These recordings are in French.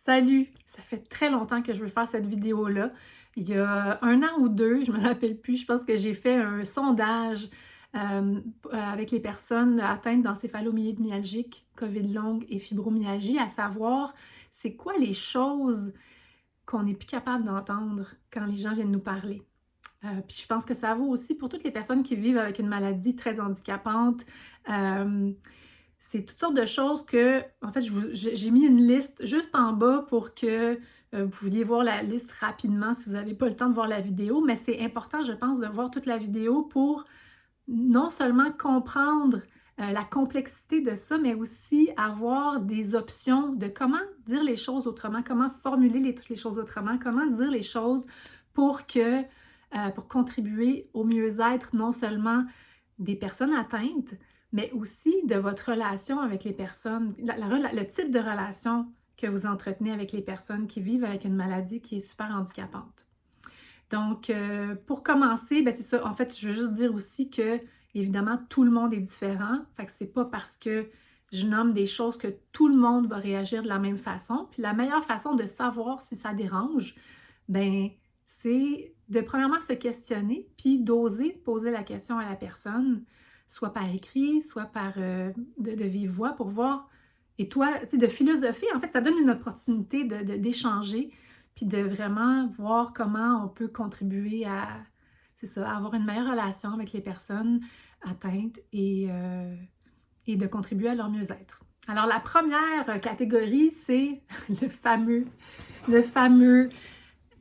Salut! Ça fait très longtemps que je veux faire cette vidéo-là. Il y a 1 an ou 2, je me rappelle plus, je pense que j'ai fait un sondage, avec les personnes atteintes d'encéphalomyélite myalgique, COVID longue et fibromyalgie, à savoir, c'est quoi les choses qu'on n'est plus capable d'entendre quand les gens viennent nous parler? Puis je pense que ça vaut aussi pour toutes les personnes qui vivent avec une maladie très handicapante. Hem, c'est toutes sortes de choses que en fait, j'ai mis une liste juste en bas pour que, vous pouviez voir la liste rapidement si vous n'avez pas le temps de voir la vidéo, mais c'est important, je pense, de voir toute la vidéo pour non seulement comprendre, la complexité de ça, mais aussi avoir des options de comment dire les choses autrement, comment formuler les choses autrement, comment dire les choses pour que, pour contribuer au mieux-être non seulement des personnes atteintes, mais aussi de votre relation avec les personnes, le type de relation que vous entretenez avec les personnes qui vivent avec une maladie qui est super handicapante. Donc, pour commencer, ben c'est ça. En fait, je veux juste dire aussi que, évidemment, tout le monde est différent. Fait que c'est pas parce que je nomme des choses que tout le monde va réagir de la même façon. Puis la meilleure façon de savoir si ça dérange, ben c'est de premièrement se questionner, puis d'oser poser la question à la personne, soit par écrit, soit par de vive voix pour voir. Et toi, tu sais, de philosopher, en fait, ça donne une opportunité d'échanger puis de vraiment voir comment on peut contribuer à, c'est ça, à avoir une meilleure relation avec les personnes atteintes et de contribuer à leur mieux-être. Alors, la première catégorie, c'est le fameux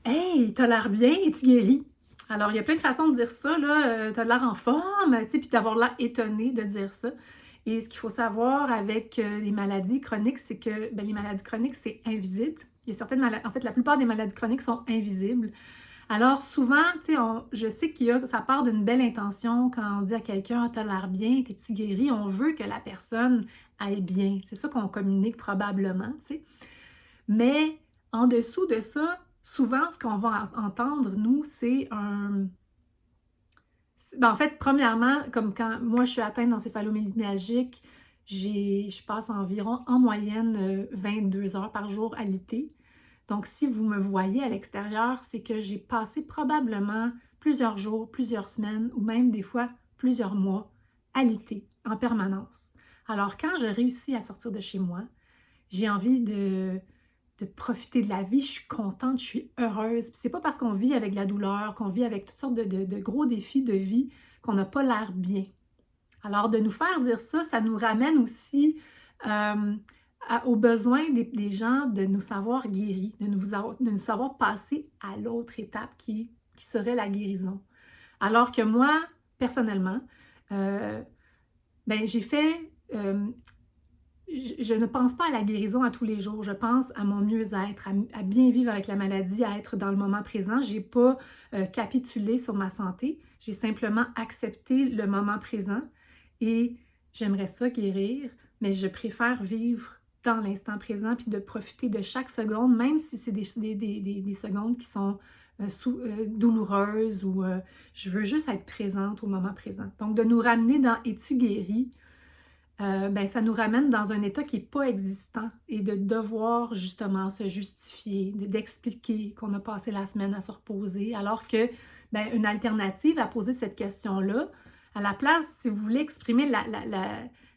Hey, t'as l'air bien et tu guéris. Alors, il y a plein de façons de dire ça, là. T'as l'air en forme, tu sais, puis d'avoir l'air étonné de dire ça. Et ce qu'il faut savoir avec les maladies chroniques, c'est que ben, les maladies chroniques, c'est invisible. Il y a certaines maladies, en fait, la plupart des maladies chroniques sont invisibles. Alors, souvent, tu sais, je sais ça part d'une belle intention quand on dit à quelqu'un, ah, t'as l'air bien, t'es-tu guéri? On veut que la personne aille bien. C'est ça qu'on communique probablement, tu sais. Mais en dessous de ça, souvent, ce qu'on va entendre, nous, c'est un... Ben, en fait, premièrement, comme quand moi, je suis atteinte d'encéphalomyélite myalgique, je passe environ, en moyenne, 22 heures par jour à l'ité. Donc, si vous me voyez à l'extérieur, c'est que j'ai passé probablement plusieurs jours, plusieurs semaines ou même des fois plusieurs mois à l'ité, en permanence. Alors, quand je réussis à sortir de chez moi, j'ai envie de profiter de la vie, je suis contente, je suis heureuse. Puis c'est pas parce qu'on vit avec la douleur, qu'on vit avec toutes sortes de gros défis de vie qu'on n'a pas l'air bien. Alors, de nous faire dire ça, ça nous ramène aussi aux besoins des gens de nous savoir guéris, de nous savoir passer à l'autre étape qui serait la guérison. Alors que moi, personnellement, euh, ben, j'ai fait je ne pense pas à la guérison à tous les jours. Je pense à mon mieux-être, à bien vivre avec la maladie, à être dans le moment présent. Je n'ai pas capitulé sur ma santé. J'ai simplement accepté le moment présent et j'aimerais ça guérir, mais je préfère vivre dans l'instant présent puis de profiter de chaque seconde, même si c'est des secondes qui sont douloureuses ou je veux juste être présente au moment présent. Donc, de nous ramener dans Es-tu guéri? Ben, ça nous ramène dans un état qui n'est pas existant et de devoir justement se justifier, d'expliquer qu'on a passé la semaine à se reposer, alors que ben, une alternative à poser cette question-là, à la place, si vous voulez exprimer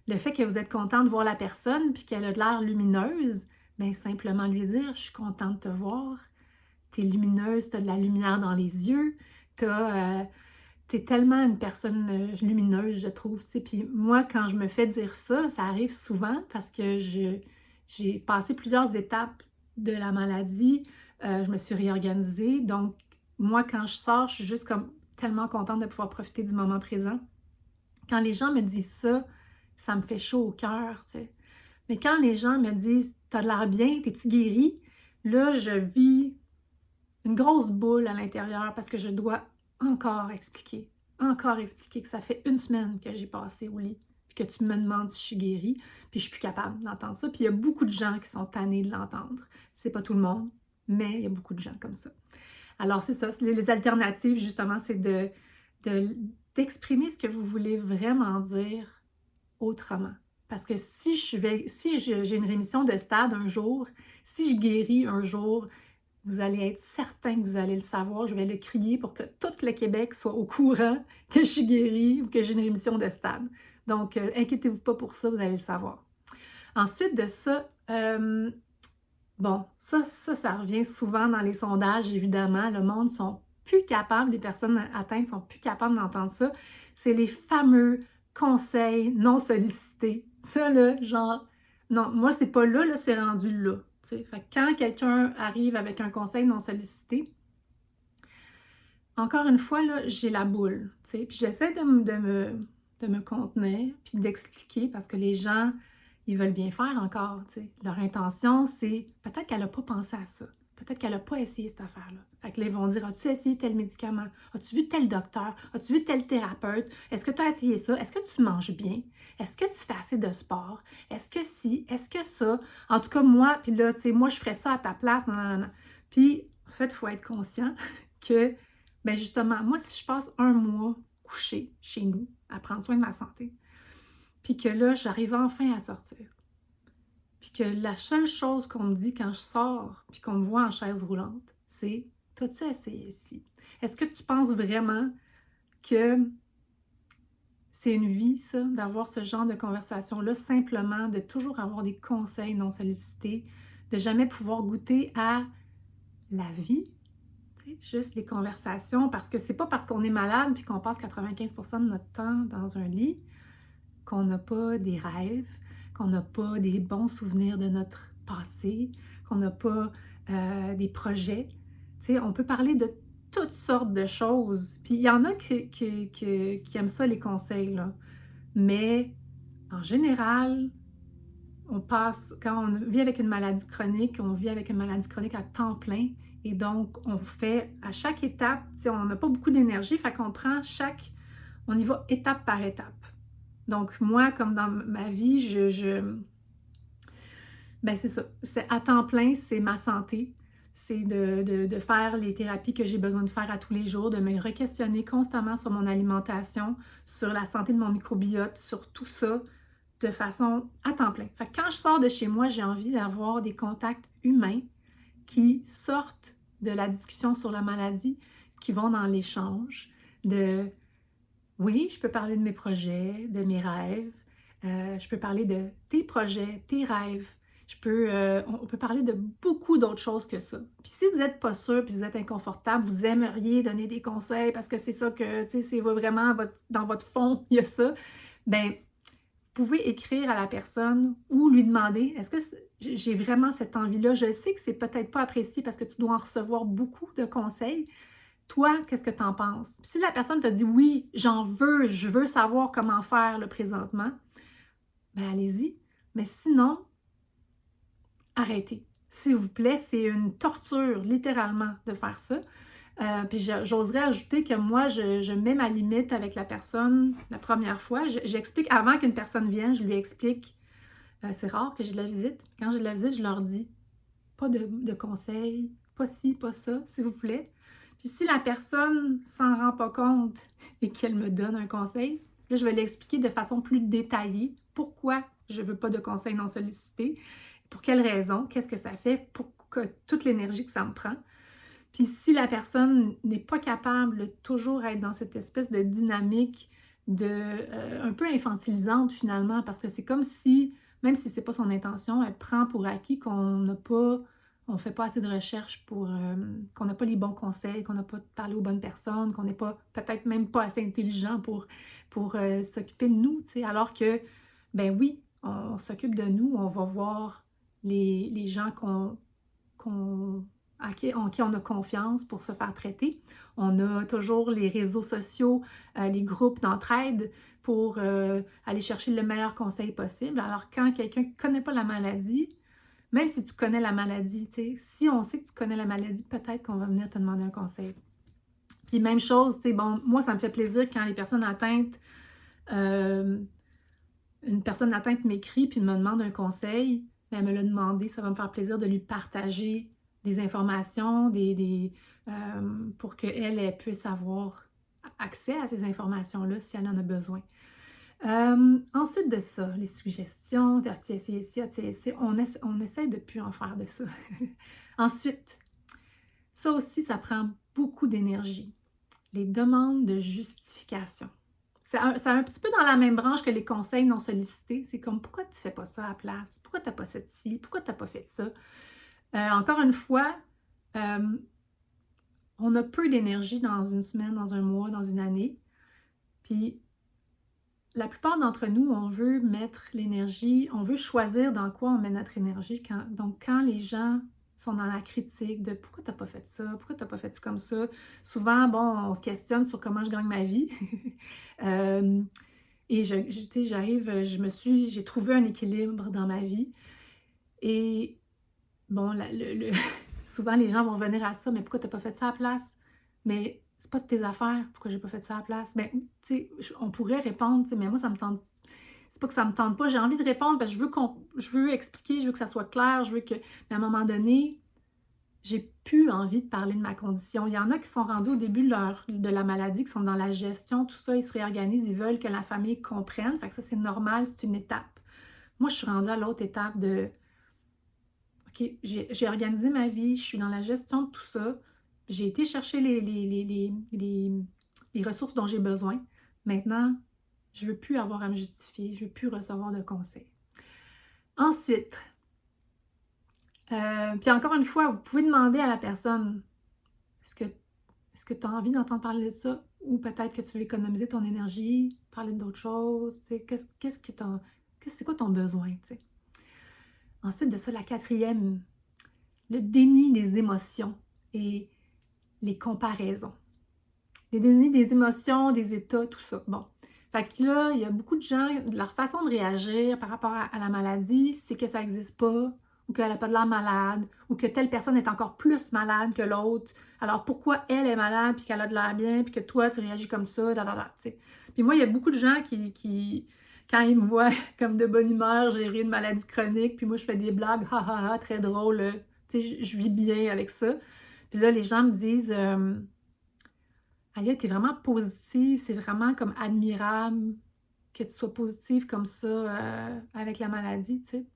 le fait que vous êtes content de voir la personne puis qu'elle a de l'air lumineuse, ben, simplement lui dire « Je suis contente de te voir, t'es lumineuse, t'as de la lumière dans les yeux, t'es tellement une personne lumineuse, je trouve, tu sais. Puis moi, quand je me fais dire ça, ça arrive souvent parce que j'ai passé plusieurs étapes de la maladie. Je me suis réorganisée. Donc, moi, quand je sors, je suis juste comme tellement contente de pouvoir profiter du moment présent. Quand les gens me disent ça, ça me fait chaud au cœur, tu sais. Mais quand les gens me disent t'as de l'air bien, t'es-tu guérie? Là, je vis une grosse boule à l'intérieur parce que je dois encore expliquer que ça fait 1 semaine que j'ai passé au lit, puis que tu me demandes si je suis guérie, puis je suis plus capable d'entendre ça. Puis il y a beaucoup de gens qui sont tannés de l'entendre. C'est pas tout le monde, mais il y a beaucoup de gens comme ça. Alors c'est ça, les alternatives justement, c'est d'exprimer ce que vous voulez vraiment dire autrement. Parce que si j'ai une rémission de stade un jour, si je guéris un jour, vous allez être certain que vous allez le savoir. Je vais le crier pour que tout le Québec soit au courant que je suis guérie ou que j'ai une rémission de stade. Donc, inquiétez-vous pas pour ça, vous allez le savoir. Ensuite de ça, bon, ça revient souvent dans les sondages, évidemment. Le monde sont plus capables, les personnes atteintes sont plus capables d'entendre ça. C'est les fameux conseils non sollicités. Ça, là, genre, non, moi, c'est pas là, là, c'est rendu là. T'sais. Fait que quand quelqu'un arrive avec un conseil non sollicité, encore une fois, là, j'ai la boule. T'sais. Puis j'essaie de me contenir, puis d'expliquer, parce que les gens, ils veulent bien faire encore. T'sais. Leur intention, c'est peut-être qu'elle n'a pas pensé à ça. Peut-être qu'elle n'a pas essayé cette affaire-là. Fait que là, ils vont dire, as-tu essayé tel médicament? As-tu vu tel docteur? As-tu vu tel thérapeute? Est-ce que tu as essayé ça? Est-ce que tu manges bien? Est-ce que tu fais assez de sport? Est-ce que si? Est-ce que ça? En tout cas, moi, puis là, tu sais, moi, je ferais ça à ta place. Non, non, non. Puis, en fait, il faut être conscient que, ben justement, moi, si je passe un mois couchée chez nous à prendre soin de ma santé, puis que là, j'arrive enfin à sortir, puis que la seule chose qu'on me dit quand je sors, puis qu'on me voit en chaise roulante, c'est « T'as-tu essayé ici? Est-ce que tu penses vraiment que c'est une vie, ça, d'avoir ce genre de conversation-là, simplement de toujours avoir des conseils non sollicités, de jamais pouvoir goûter à la vie? » Juste des conversations, parce que c'est pas parce qu'on est malade puis qu'on passe 95% de notre temps dans un lit qu'on n'a pas des rêves, qu'on n'a pas des bons souvenirs de notre passé, qu'on n'a pas des projets. Tu sais, on peut parler de toutes sortes de choses. Puis il y en a qui aiment ça, les conseils, là. Mais en général, on passe, quand on vit avec une maladie chronique, on vit avec une maladie chronique à temps plein. Et donc, on fait à chaque étape, on n'a pas beaucoup d'énergie, fait qu'on prend on y va étape par étape. Donc, moi, comme dans ma vie, ben c'est ça, c'est à temps plein, c'est ma santé, c'est de faire les thérapies que j'ai besoin de faire à tous les jours, de me re-questionner constamment sur mon alimentation, sur la santé de mon microbiote, sur tout ça, de façon à temps plein. Fait que quand je sors de chez moi, j'ai envie d'avoir des contacts humains qui sortent de la discussion sur la maladie, qui vont dans l'échange, oui, je peux parler de mes projets, de mes rêves, je peux parler de tes projets, tes rêves, on peut parler de beaucoup d'autres choses que ça. Puis si vous n'êtes pas sûr, puis vous êtes inconfortable, vous aimeriez donner des conseils parce que c'est ça que, tu sais, c'est vraiment dans votre fond, il y a ça, ben vous pouvez écrire à la personne ou lui demander, est-ce que j'ai vraiment cette envie-là? Je sais que c'est peut-être pas apprécié parce que tu dois en recevoir beaucoup de conseils. Toi, qu'est-ce que tu en penses? Puis si la personne te dit, oui, je veux savoir comment faire le présentement, ben allez-y. Mais sinon, arrêtez. S'il vous plaît, c'est une torture, littéralement, de faire ça. Puis j'oserais ajouter que moi, je mets ma limite avec la personne la première fois. J'explique, avant qu'une personne vienne, je lui explique, c'est rare que j'ai de la visite. Quand j'ai de la visite, je leur dis, pas de conseils, pas ci, pas ça, s'il vous plaît. Puis si la personne s'en rend pas compte et qu'elle me donne un conseil, là, je vais l'expliquer de façon plus détaillée pourquoi je veux pas de conseils non sollicités, pour quelles raisons, qu'est-ce que ça fait, pour que toute l'énergie que ça me prend. Puis si la personne n'est pas capable de toujours être dans cette espèce de dynamique un peu infantilisante finalement, parce que c'est comme si, même si c'est pas son intention, elle prend pour acquis on fait pas assez de recherches qu'on n'a pas les bons conseils, qu'on n'a pas parlé aux bonnes personnes, qu'on n'est pas, peut-être même pas assez intelligent pour s'occuper de nous, tu sais, alors que, ben oui, on s'occupe de nous, on va voir les gens en qui on a confiance pour se faire traiter. On a toujours les réseaux sociaux, les groupes d'entraide pour aller chercher le meilleur conseil possible. Alors, quand quelqu'un ne connaît pas la maladie, même si tu connais la maladie, si on sait que tu connais la maladie, peut-être qu'on va venir te demander un conseil. Puis même chose, bon, moi, ça me fait plaisir quand les personnes atteintes, une personne atteinte m'écrit puis me demande un conseil, mais elle me l'a demandé, ça va me faire plaisir de lui partager des informations, pour qu'elle puisse avoir accès à ces informations-là si elle en a besoin. Ensuite de ça, les suggestions, as-tu essayé ci, as-tu essayé ci? On essaie de plus en faire de ça. Ensuite, ça aussi, ça prend beaucoup d'énergie. Les demandes de justification. C'est un petit peu dans la même branche que les conseils non sollicités. C'est comme, pourquoi tu fais pas ça à la place? Pourquoi tu n'as pas fait ci? Pourquoi tu n'as pas fait ça? Encore une fois, on a peu d'énergie dans une semaine, dans un mois, dans une année. Puis, la plupart d'entre nous, on veut mettre l'énergie, on veut choisir dans quoi on met notre énergie. Donc, quand les gens sont dans la critique de pourquoi tu n'as pas fait ça, pourquoi tu n'as pas fait ça comme ça, souvent, bon, on se questionne sur comment je gagne ma vie. Et j'arrive, j'ai trouvé un équilibre dans ma vie. Et bon, souvent les gens vont venir à ça, mais pourquoi tu n'as pas fait ça à la place? Mais c'est pas de tes affaires, pourquoi j'ai pas fait ça à la place? Ben, tu sais, on pourrait répondre, mais moi, ça me tente. C'est pas que ça me tente pas, j'ai envie de répondre parce que je veux expliquer, je veux que ça soit clair, je veux que. Mais à un moment donné, j'ai plus envie de parler de ma condition. Il y en a qui sont rendus au début de la maladie, qui sont dans la gestion, tout ça, ils se réorganisent, ils veulent que la famille comprenne. Fait que ça, c'est normal, c'est une étape. Moi, je suis rendue à l'autre étape de OK, j'ai organisé ma vie, je suis dans la gestion de tout ça. J'ai été chercher les ressources dont j'ai besoin. Maintenant, je ne veux plus avoir à me justifier, je ne veux plus recevoir de conseils. Ensuite, puis encore une fois, vous pouvez demander à la personne, est-ce que tu as envie d'entendre parler de ça? Ou peut-être que tu veux économiser ton énergie, parler d'autres choses, c'est quoi ton besoin, t'sais? Ensuite de ça, la quatrième, le déni des émotions et les comparaisons. Le déni des émotions, des états, tout ça. Bon. Fait que là, il y a beaucoup de gens, leur façon de réagir par rapport à la maladie, c'est que ça n'existe pas, ou qu'elle n'a pas de l'air malade, ou que telle personne est encore plus malade que l'autre. Alors pourquoi elle est malade, puis qu'elle a de l'air bien, puis que toi, tu réagis comme ça, t'sais. Puis moi, il y a beaucoup de gens qui quand ils me voient comme de bonne humeur, gérer une maladie chronique, puis moi, je fais des blagues, ha ha ha, très drôle, tu sais, je vis bien avec ça. Puis là, les gens me disent, Alia, t'es vraiment positive, c'est vraiment comme admirable que tu sois positive comme ça avec la maladie, tu sais.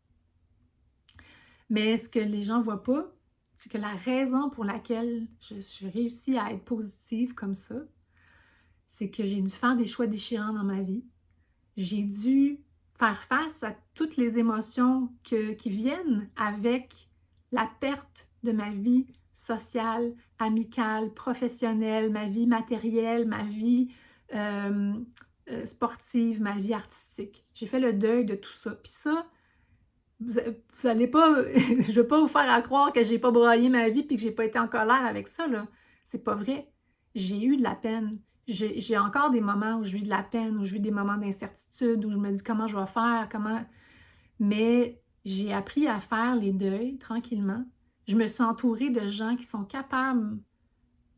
Mais ce que les gens ne voient pas, c'est que la raison pour laquelle je réussis à être positive comme ça, c'est que j'ai dû faire des choix déchirants dans ma vie. J'ai dû faire face à toutes les émotions qui viennent avec la perte de ma vie sociale, amicale, professionnelle, ma vie matérielle, ma vie sportive, ma vie artistique. J'ai fait le deuil de tout ça. Puis ça, vous allez pas, je veux pas vous faire à croire que j'ai pas broyé ma vie puis que j'ai pas été en colère avec ça, là. C'est pas vrai. J'ai eu de la peine. J'ai encore des moments où je vis de la peine, où je vis des moments d'incertitude, où je me dis comment je vais faire, comment. Mais j'ai appris à faire les deuils tranquillement. Je me suis entourée de gens qui sont capables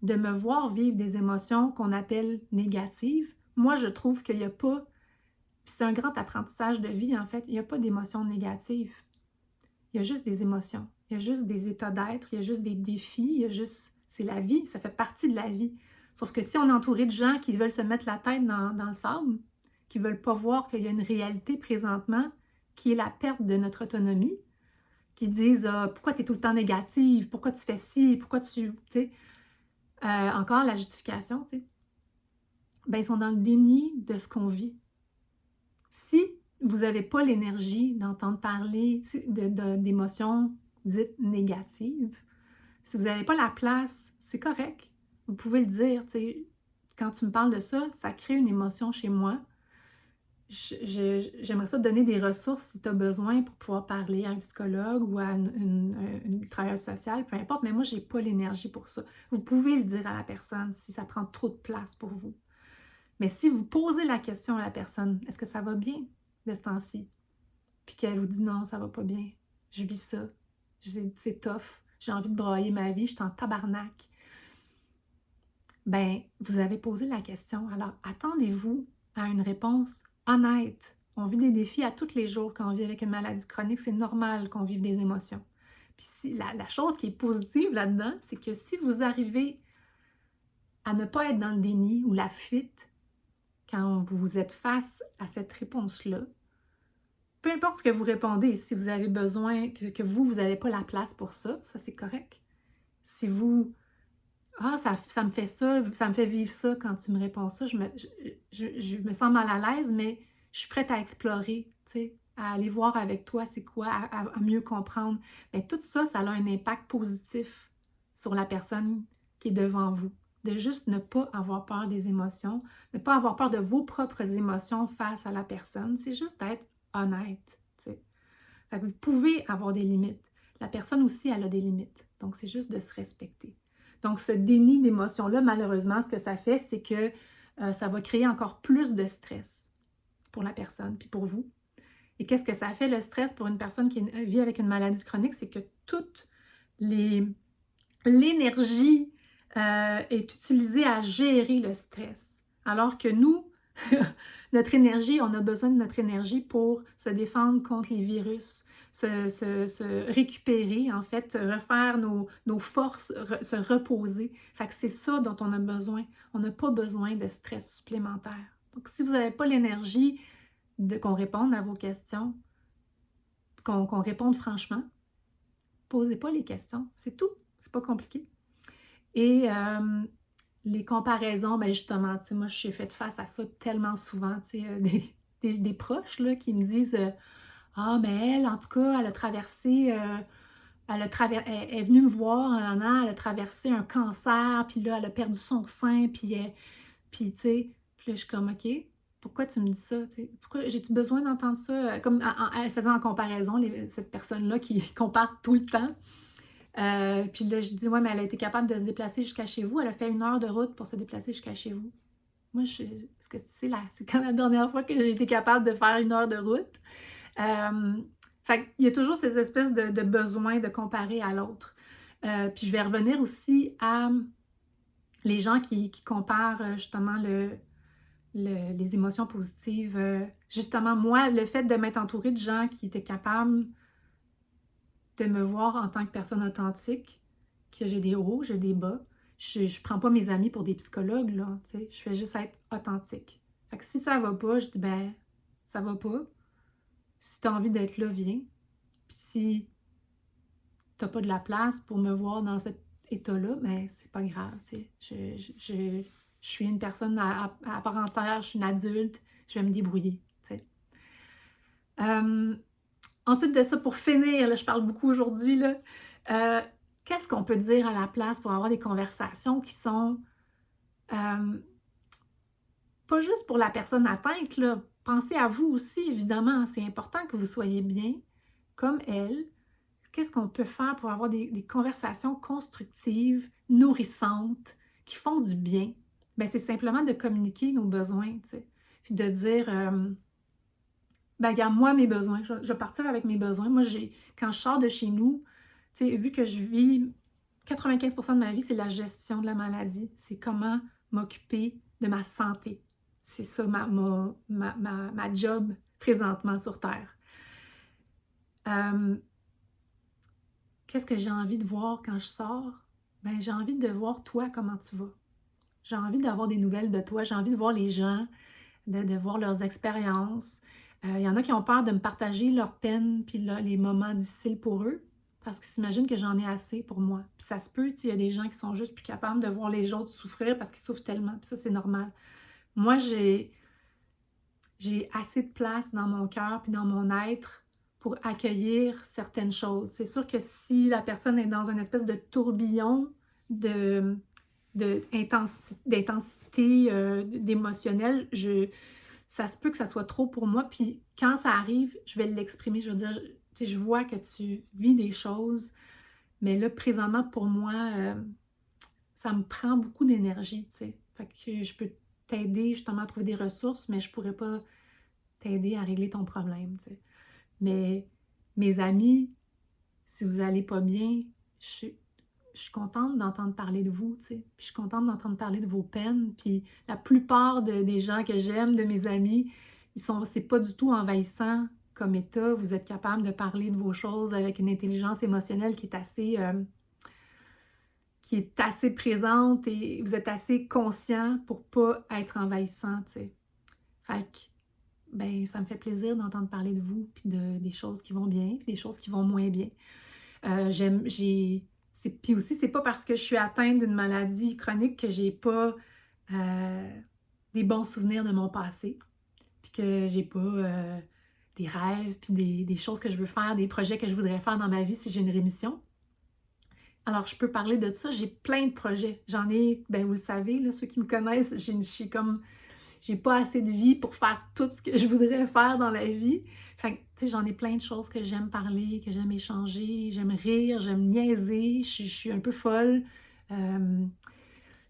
de me voir vivre des émotions qu'on appelle négatives. Moi, je trouve qu'il n'y a pas, puis c'est un grand apprentissage de vie en fait, il n'y a pas d'émotions négatives. Il y a juste des émotions, il y a juste des états d'être, il y a juste des défis, il y a juste, c'est la vie, ça fait partie de la vie. Sauf que si on est entouré de gens qui veulent se mettre la tête dans le sable, qui ne veulent pas voir qu'il y a une réalité présentement qui est la perte de notre autonomie, qui disent pourquoi tu es tout le temps négative, pourquoi tu fais ci, pourquoi tu sais, encore la justification, tu sais, ben ils sont dans le déni de ce qu'on vit. Si vous n'avez pas l'énergie d'entendre parler d'émotions dites négatives, si vous n'avez pas la place, c'est correct. Vous pouvez le dire, tu sais, quand tu me parles de ça, ça crée une émotion chez moi. J'aimerais ça te donner des ressources si tu as besoin pour pouvoir parler à un psychologue ou à une travailleuse sociale, peu importe, mais moi, je n'ai pas l'énergie pour ça. Vous pouvez le dire à la personne si ça prend trop de place pour vous. Mais si vous posez la question à la personne, est-ce que ça va bien de ce temps-ci? Puis qu'elle vous dit non, ça va pas bien, je vis ça, c'est tough, j'ai envie de broyer ma vie, je suis en tabarnak. Ben, vous avez posé la question. Alors, attendez-vous à une réponse honnête. On vit des défis à tous les jours quand on vit avec une maladie chronique. C'est normal qu'on vive des émotions. Puis la chose qui est positive là-dedans, c'est que si vous arrivez à ne pas être dans le déni ou la fuite, quand vous êtes face à cette réponse-là, peu importe ce que vous répondez, si vous avez besoin, que vous n'avez pas la place pour ça, ça c'est correct. Si vous, ah, ça me fait ça me fait vivre ça quand tu me réponds ça, je me sens mal à l'aise, mais je suis prête à explorer, tu sais, à aller voir avec toi c'est quoi, à mieux comprendre. Mais tout ça, ça a un impact positif sur la personne qui est devant vous. De juste ne pas avoir peur des émotions, ne pas avoir peur de vos propres émotions face à la personne, c'est juste d'être honnête, tu sais. Fait que vous pouvez avoir des limites. La personne aussi, elle a des limites. Donc, c'est juste de se respecter. Donc, ce déni d'émotion-là, malheureusement, ce que ça fait, c'est que ça va créer encore plus de stress pour la personne, puis pour vous. Et qu'est-ce que ça fait, le stress, pour une personne qui vit avec une maladie chronique? C'est que toute l'énergie est utilisée à gérer le stress. Alors que nous, notre énergie, on a besoin de notre énergie pour se défendre contre les virus, se récupérer, en fait, refaire nos forces, se reposer. Fait que c'est ça dont on a besoin. On n'a pas besoin de stress supplémentaire. Donc, si vous n'avez pas l'énergie qu'on réponde à vos questions, qu'on réponde franchement, posez pas les questions. C'est tout. C'est pas compliqué. Et les comparaisons, ben justement, tu sais, moi, je suis faite face à ça tellement souvent, tu sais, des proches, là, qui me disent ah, mais elle, en tout cas, elle a traversé, elle est venue me voir, elle a traversé un cancer, puis là, elle a perdu son sein, puis tu sais, puis là, je suis comme, OK, pourquoi tu me dis ça, tu sais? Pourquoi j'ai-tu besoin d'entendre ça? Comme elle faisait en comparaison, cette personne-là qui compare tout le temps. Puis là, je dis, ouais, mais elle a été capable de se déplacer jusqu'à chez vous. Elle a fait 1 heure de route pour se déplacer jusqu'à chez vous. Moi, est-ce que tu sais, c'est quand la dernière fois que j'ai été capable de faire 1 heure de route? Fait qu'il y a toujours ces espèces de besoins de comparer à l'autre. Puis je vais revenir aussi à les gens qui comparent justement les émotions positives. Justement, moi, le fait de m'être entourée de gens qui étaient capables de me voir en tant que personne authentique, que j'ai des hauts, j'ai des bas. Je prends pas mes amis pour des psychologues, là, tu sais. Je fais juste être authentique. Fait que si ça va pas, je dis, ben, ça va pas. Si t'as envie d'être là, viens. Puis si t'as pas de la place pour me voir dans cet état-là, ben, c'est pas grave, tu sais. Je suis une personne à part entière, je suis une adulte, je vais me débrouiller, tu sais. Ensuite de ça, pour finir, là, je parle beaucoup aujourd'hui, là, qu'est-ce qu'on peut dire à la place pour avoir des conversations qui sont pas juste pour la personne atteinte, là. Pensez à vous aussi, évidemment. C'est important que vous soyez bien, comme elle. Qu'est-ce qu'on peut faire pour avoir des conversations constructives, nourrissantes, qui font du bien? Bien, c'est simplement de communiquer nos besoins, tu sais. Puis de dire, ben, regarde, moi, mes besoins, je vais partir avec mes besoins. Moi, quand je sors de chez nous, tu sais, vu que je vis 95% de ma vie, c'est la gestion de la maladie. C'est comment m'occuper de ma santé. C'est ça ma job présentement sur Terre. Qu'est-ce que j'ai envie de voir quand je sors? Ben, j'ai envie de voir toi, comment tu vas. J'ai envie d'avoir des nouvelles de toi. J'ai envie de voir les gens, de voir leurs expériences. Il y en a qui ont peur de me partager leurs peines puis les moments difficiles pour eux parce qu'ils s'imaginent que j'en ai assez pour moi. Puis ça se peut, il y a des gens qui sont juste plus capables de voir les autres souffrir parce qu'ils souffrent tellement. Puis ça, c'est normal. Moi, j'ai assez de place dans mon cœur puis dans mon être pour accueillir certaines choses. C'est sûr que si la personne est dans une espèce de tourbillon d'intensité d'émotionnel, ça se peut que ça soit trop pour moi. Puis quand ça arrive, je vais l'exprimer. Je veux dire, tu sais, je vois que tu vis des choses, mais là, présentement, pour moi, ça me prend beaucoup d'énergie, tu sais. Fait que je peux t'aider justement à trouver des ressources, mais je pourrais pas t'aider à régler ton problème, tu sais. Mais mes amis, si vous allez pas bien, je suis contente d'entendre parler de vous, tu sais. Puis je suis contente d'entendre parler de vos peines. Puis la plupart des gens que j'aime, de mes amis, c'est pas du tout envahissant comme état. Vous êtes capable de parler de vos choses avec une intelligence émotionnelle qui est assez présente et vous êtes assez conscient pour pas être envahissant, tu sais. Fait que, ben, ça me fait plaisir d'entendre parler de vous, puis des choses qui vont bien, puis des choses qui vont moins bien. J'aime j'ai c'est puis aussi, c'est pas parce que je suis atteinte d'une maladie chronique que j'ai pas, heu, des bons souvenirs de mon passé, puis que j'ai pas, des rêves, puis des choses que je veux faire, des projets que je voudrais faire dans ma vie si j'ai une rémission. Alors je peux parler de ça, j'ai plein de projets. J'en ai, ben, vous le savez là, ceux qui me connaissent, je suis comme j'ai pas assez de vie pour faire tout ce que je voudrais faire dans la vie. Fait que, tu sais, j'en ai plein de choses que j'aime parler, que j'aime échanger, j'aime rire, j'aime niaiser, je suis un peu folle. Tu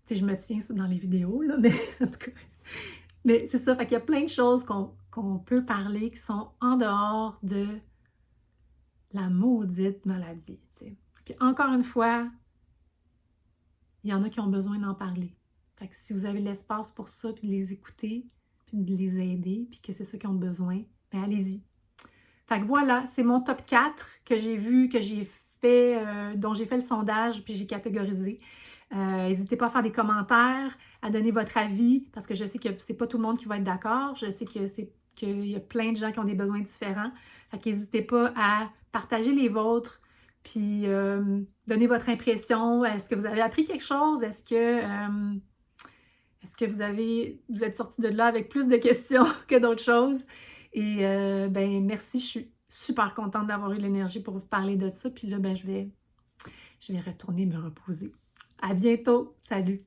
sais, je me tiens dans les vidéos, là, mais en tout cas, mais c'est ça, fait qu'il y a plein de choses qu'on peut parler qui sont en dehors de la maudite maladie, tu sais. Puis encore une fois, il y en a qui ont besoin d'en parler. Fait que si vous avez l'espace pour ça, puis de les écouter, puis de les aider, puis que c'est ça qu'ils ont besoin, ben allez-y. Fait que voilà, c'est mon top 4 que j'ai vu, que j'ai fait, dont j'ai fait le sondage, puis j'ai catégorisé. N'hésitez pas à faire des commentaires, à donner votre avis, parce que je sais que c'est pas tout le monde qui va être d'accord. Je sais qu'il y a plein de gens qui ont des besoins différents. Fait qu'hésitez pas à partager les vôtres, puis donner votre impression. Est-ce que vous avez appris quelque chose? Est-ce que vous êtes sorti de là avec plus de questions que d'autres choses? Et ben merci, je suis super contente d'avoir eu l'énergie pour vous parler de ça. Puis là, ben je vais retourner me reposer. À bientôt. Salut!